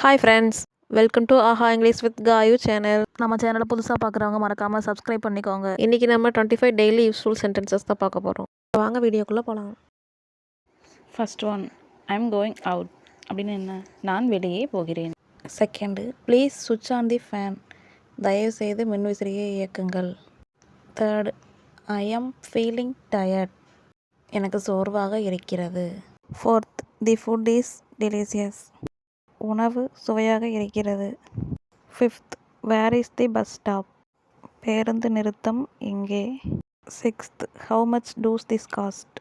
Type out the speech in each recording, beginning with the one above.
Hi friends, welcome to Aaha English with Kaayu channel. நம்ம சேனலை புதுசாக பார்க்குறவங்க மறக்காமல் சப்ஸ்கிரைப் பண்ணிக்கோங்க. இன்றைக்கி நம்ம 25 டெய்லி யூஸ்ஃபுல் சென்டென்சஸ் தான் பார்க்க போகிறோம். வாங்க வீடியோக்குள்ளே போகலாம். First one, I am going out அப்படின்னு என்ன? நான் வெளியே போகிறேன். செகண்டு, ப்ளீஸ் சுவிட்ச் ஆன் தி ஃபேன். தயவுசெய்து மின்விசிறியை இயக்குங்கள். Third, I am feeling tired. எனக்கு சோர்வாக இருக்கிறது. Fourth, the food is delicious. உணவு சுவையாக இருக்கிறது. Fifth, where is the bus stop. பேருந்து நிறுத்தம் எங்கே? Sixth, how much does this cost.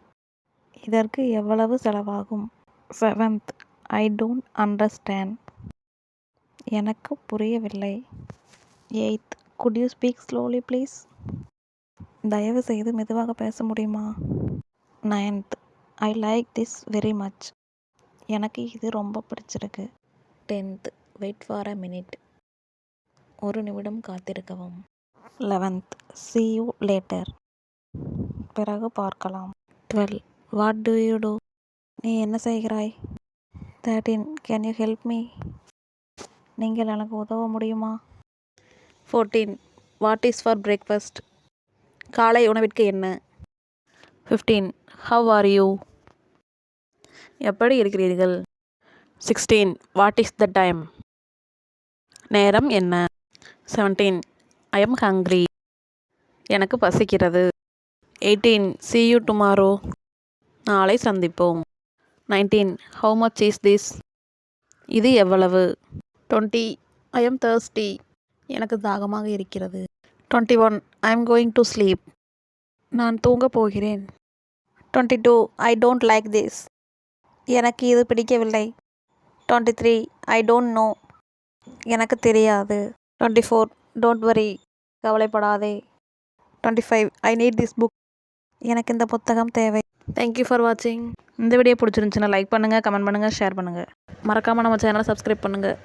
இதற்கு எவ்வளவு செலவாகும்? Seventh, I don't understand. எனக்கு புரியவில்லை. Eighth, could you speak slowly please. தயவு செய்து மெதுவாக பேச முடியுமா? Ninth, I like this very much. எனக்கு இது ரொம்ப பிடிச்சிருக்கு. 10th, wait for a minute. ஒரு நிமிடம் காத்திருக்கவும். 11th, see you later. பிறகு பார்க்கலாம். 12, what do you do. நீ என்ன செய்கிறாய்? 13, can you help me. நீங்கள் எனக்கு உதவ முடியுமா? 14, what is for breakfast. காலை உணவிற்கு என்ன? 15, how are you. எப்படி இருக்கிறீர்கள்? 16, what is the time. நேரம் என்ன? 17, I am hungry. எனக்கு பசிக்கிறது. 18, see you tomorrow. நாளை சந்திப்போம். 19, how much is this. இது எவ்வளவு? 20, I am thirsty. எனக்கு தாகமாக இருக்கிறது. 21, I am going to sleep. நான் தூங்கப் போகிறேன். 22, I don't like this. எனக்கு இது பிடிக்கவில்லை. 23, I don't know. எனக்கு தெரியாது. 24, don't worry. கவலைப்படாதே. 25, I need this book. எனக்கு இந்த புத்தகம் தேவை. தேங்க்யூ ஃபார் வாட்சிங். இந்த வீடியோ பிடிச்சிருந்துச்சுன்னா லைக் பண்ணுங்கள், கமெண்ட் பண்ணுங்கள், ஷேர் பண்ணுங்கள். மறக்காமல் நம்ம சேனலை சப்ஸ்கிரைப் பண்ணுங்கள்.